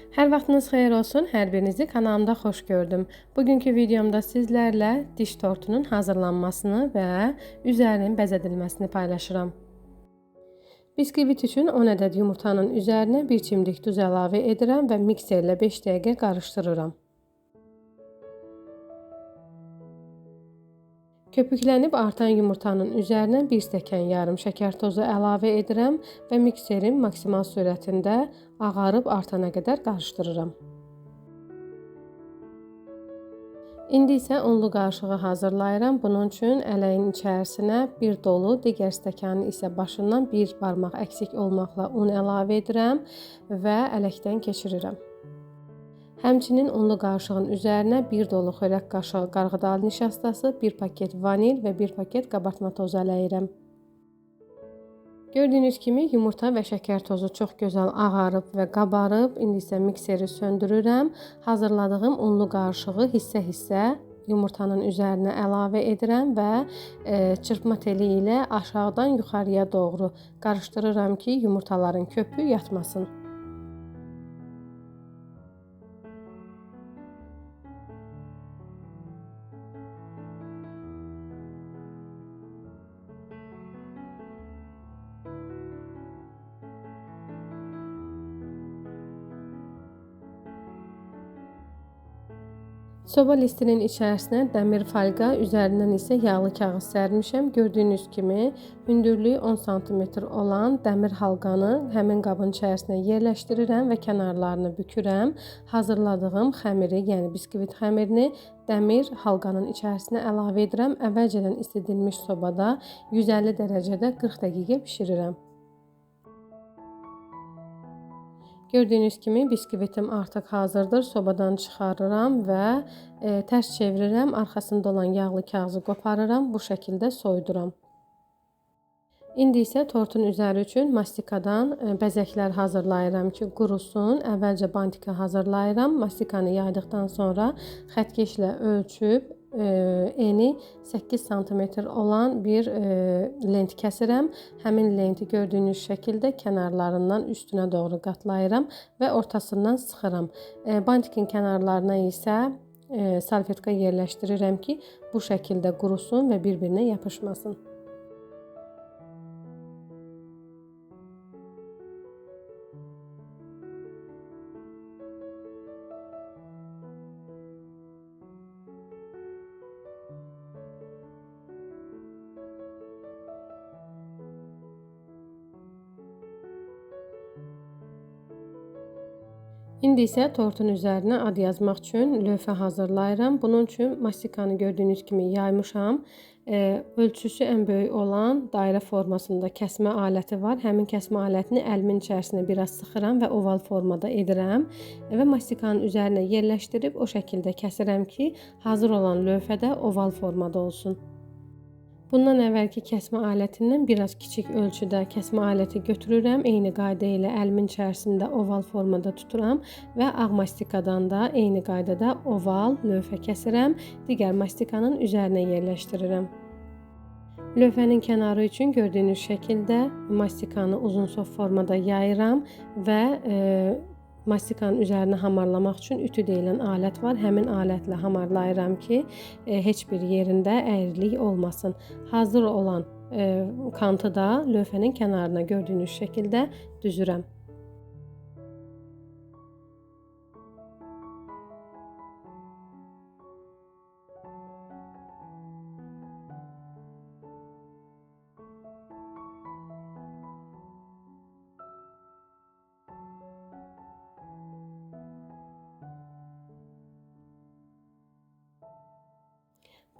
Hər vaxtınız xeyir olsun, hər birinizi kanalımda xoş gördüm. Bugünkü videomda sizlərlə diş tortunun hazırlanmasını və üzərinin bəzədilməsini paylaşıram. Biskvit üçün 10 ədəd yumurtanın üzərinə 1 çimdik duz əlavə edirəm və mikserlə 5 dəqiqə qarışdırıram. Köpüklənib artan yumurtanın üzərinə 1 stəkan yarım şəkər tozu əlavə edirəm və mikserin maksimal sürətində ağarıb artana qədər qarışdırıram. İndi isə unlu qarışığı hazırlayıram. Bunun üçün ələyin içərisinə bir dolu, digər stəkanın isə başından bir barmaq əksik olmaqla un əlavə edirəm və ələkdən keçirirəm. Həmçinin unlu qarışığın üzərinə bir dolu xörək qaşığı qarğıdalı nişastası, 1 paket vanil və 1 paket qabartma tozu ələyirəm. Gördüyünüz kimi yumurta və şəkər tozu çox gözəl ağarıb və qabarıb. İndi isə mikseri söndürürəm. Hazırladığım unlu qarışığı hissə-hissə yumurtanın üzərinə əlavə edirəm və çırpma teli ilə aşağıdan yuxarıya doğru qarışdırıram ki, yumurtaların köpüğü yatmasın. Soba listinin içərisinə dəmir folqa, üzərindən isə yağlı kağız sərmişəm. Gördüyünüz kimi hündürlüyü 10 sm olan dəmir halqanı həmin qabın içərisinə yerləşdirirəm və kənarlarını bükürəm. Hazırladığım xəmiri, yəni biskvit xəmirini dəmir halqanın içərisinə əlavə edirəm. Əvvəlcədən isidilmiş sobada 150 dərəcədə 40 dəqiqə bişirirəm. Gördüyünüz kimi biskvitim artıq hazırdır. Sobadan çıxarıram və tərs çevirirəm. Arxasında olan yağlı kağızı qoparıram. Bu şəkildə soyuduram. İndi isə tortun üzəri üçün mastikadan bəzəklər hazırlayıram ki, qurusun. Əvvəlcə bantika hazırlayıram. Mastikanı yaydıqdan sonra xəttkeşlə ölçüb eni 8 sm olan bir lent kəsirəm. Həmin lenti gördüyünüz şəkildə kənarlarından üstünə doğru qatlayıram və ortasından sıxıram. Bantikin kənarlarına isə salfetka yerləşdirirəm ki, bu şəkildə qurusun və bir-birinə yapışmasın. İndi isə tortun üzərinə ad yazmaq üçün lövhə hazırlayıram. Bunun üçün mastikanı gördüyünüz kimi yaymışam. Ölçüsü ən böyük olan dairə formasında kəsmə aləti var. Həmin kəsmə alətini əlimin içərisinə biraz sıxıram və oval formada edirəm. Və mastikanın üzərinə yerləşdirib o şəkildə kəsirəm ki, hazır olan lövhə də oval formada olsun. Bundan əvvəlki kəsmə alətindən biraz kiçik ölçüdə kəsmə aləti götürürəm. Eyni qayda ilə əlimin içərisində oval formada tuturam və ağ mastikadan da eyni qaydada oval lövhə kəsirəm. Digər mastikanın üzərinə yerləşdirirəm. Lövhənin kənarı üçün gördüyünüz şəkildə mastikanı uzunsov formada yayıram və mastikanın üzərinə hamarlamaq üçün ütü deyilən alət var. Həmin alətlə hamarlayıram ki, heç bir yerində əyrilik olmasın. Hazır olan kantı da lövhənin kənarına gördüyünüz şəkildə düzürəm.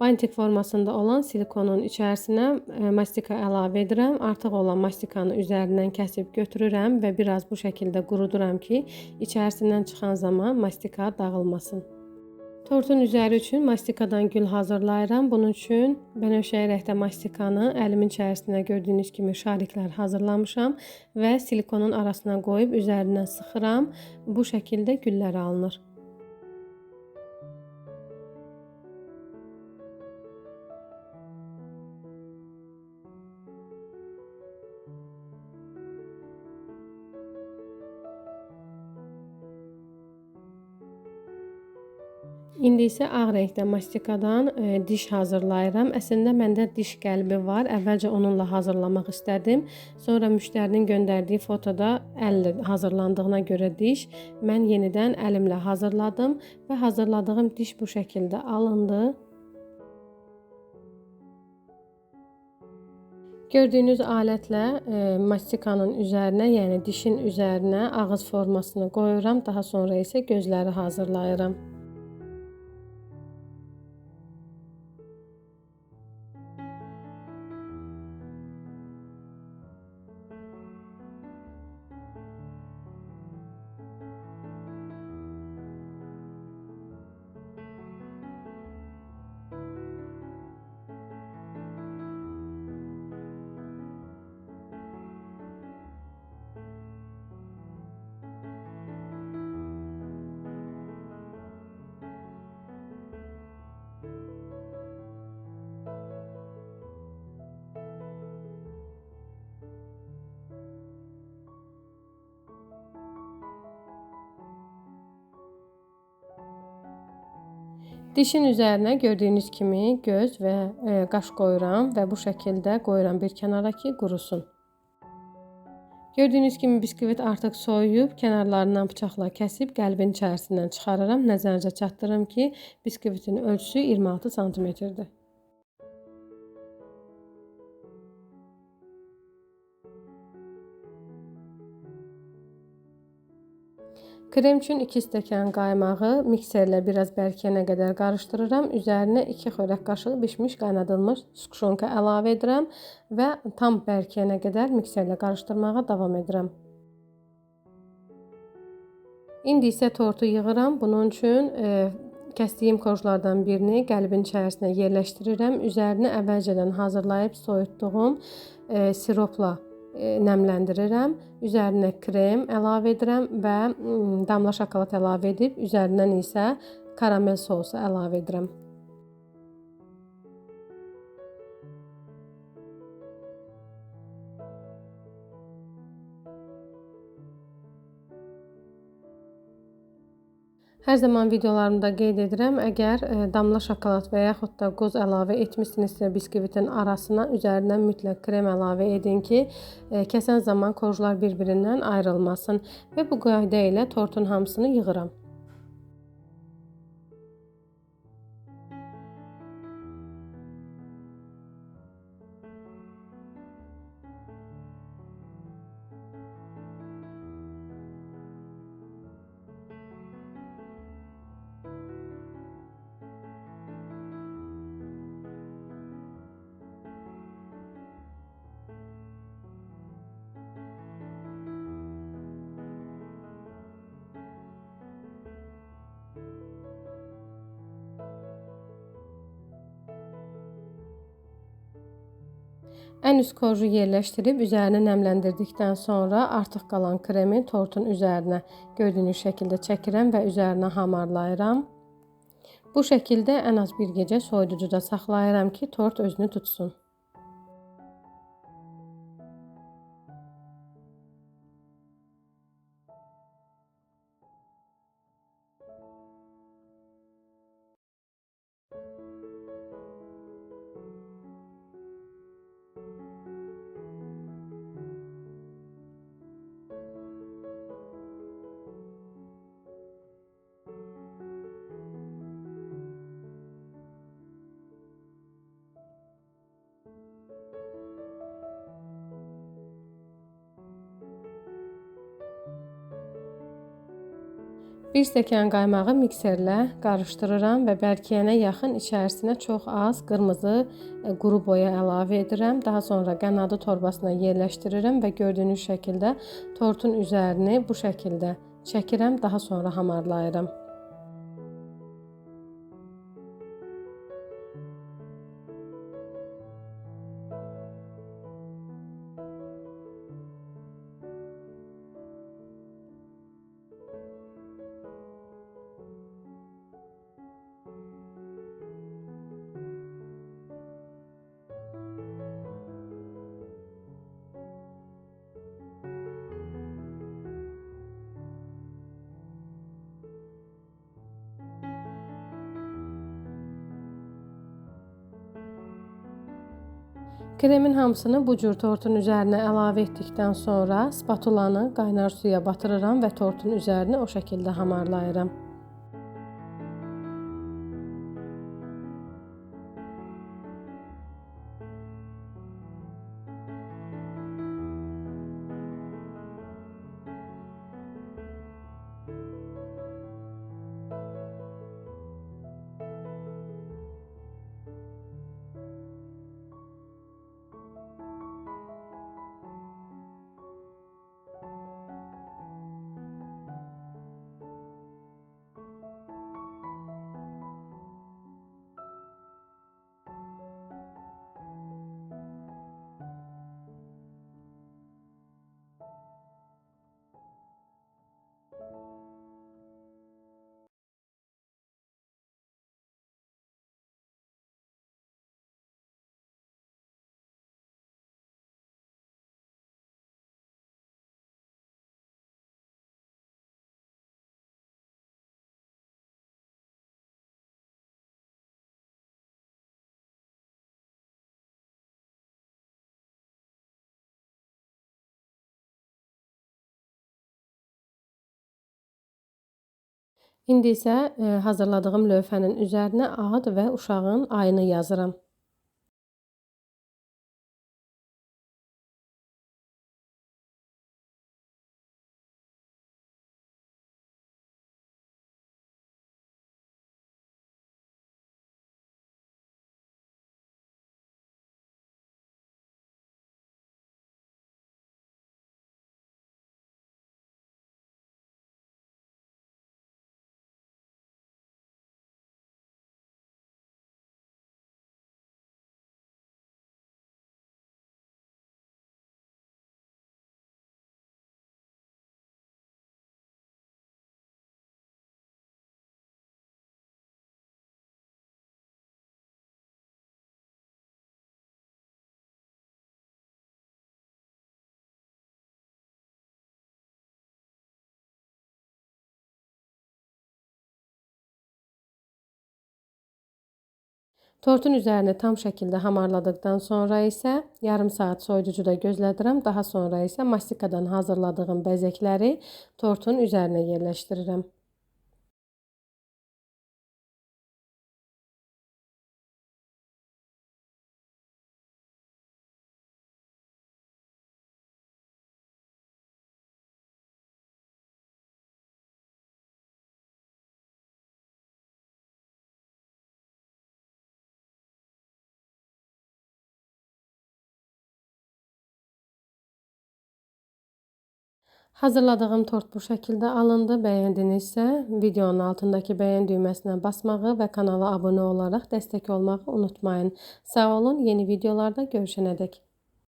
Bantik formasında olan silikonun içərisinə mastika əlavə edirəm. Artıq olan mastikanı üzərindən kəsib götürürəm və biraz bu şəkildə quruduram ki, içərisindən çıxan zaman mastika dağılmasın. Tortun üzəri üçün mastikadan gül hazırlayıram. Bunun üçün bənövşəyi mastikanı əlimin içərisinə gördüyünüz kimi şariklər hazırlamışam və silikonun arasına qoyub üzərindən sıxıram. Bu şəkildə güllər alınır. İndi isə ağ rəngdə mastikadan diş hazırlayıram. Əslində məndə diş qəlbi var. Əvvəlcə onunla hazırlamaq istədim. Sonra müştərinin göndərdiyi fotoda əllə hazırlandığına görə diş, mən yenidən əlimlə hazırladım və hazırladığım diş bu şəkildə alındı. Gördüyünüz alətlə mastikanın üzərinə, yəni dişin üzərinə ağız formasını qoyuram. Daha sonra isə gözləri hazırlayıram. Dişin üzərinə gördüyünüz kimi göz və qaş qoyuram və bu şəkildə qoyuram bir kənara ki, qurusun. Gördüyünüz kimi biskvit artıq soyuyub, kənarlarından bıçaqla kəsib qəlbin içərisindən çıxarıram. Nəzərinizə çatdırım ki, biskvitin ölçüsü 26 sm-dir. Krem üçün 2 stəkan qaymağı mikserlə biraz bərkiyənə qədər qarışdırıram. Üzərinə 2 xörək qaşığı bişmiş, qaynadılmış skuşonka əlavə edirəm və tam bərkiyənə qədər mikserlə qarışdırmağa davam edirəm. İndi isə tortu yığıram. Bunun üçün kəsdiyim korjlardan birini qəlbin içərisinə yerləşdirirəm. Üzərini əvvəlcədən hazırlayıb soyutduğum siropla nəmləndirirəm. Üzərinə krem əlavə edirəm və damla şokolad əlavə edib, üzərindən isə karamel sosu əlavə edirəm. Hər zaman videolarımda qeyd edirəm, əgər damla şokolad və yaxud da qoz əlavə etmişsinizsə biskvitin arasına, üzərinə mütləq krem əlavə edin ki, kəsən zaman korjlar bir-birindən ayrılmasın və bu qayda ilə tortun hamısını yığıram. Ən üst korju yerləşdirib üzərini nəmləndirdikdən sonra artıq qalan kremi tortun üzərinə gördüyünüz şəkildə çəkirəm və üzərinə hamarlayıram. Bu şəkildə ən az bir gecə soyuducuda saxlayıram ki, tort özünü tutsun. Bir stəkan qaymağı mikserlə qarışdırıram və bərkiyənə yaxın içərisinə çox az qırmızı quru boya əlavə edirəm. Daha sonra qənadı torbasına yerləşdirirəm və gördüyünüz şəkildə tortun üzərini bu şəkildə çəkirəm, daha sonra hamarlayıram. Kremin hamısını bu cür tortun üzərinə əlavə etdikdən sonra spatulanı qaynar suya batırıram və tortun üzərini o şəkildə hamarlayıram. İndi isə hazırladığım lövhənin üzərinə ad və uşağın ayını yazıram. Tortun üzərini tam şəkildə hamarladıqdan sonra isə yarım saat soyuducuda gözlədirəm. Daha sonra isə mastikadan hazırladığım bəzəkləri tortun üzərinə yerləşdirirəm. Hazırladığım tort bu şəkildə alındı. Bəyəndinizsə, videonun altındakı bəyən düyməsinə basmağı və kanala abunə olaraq dəstək olmağı unutmayın. Sağ olun, yeni videolarda görüşənədək.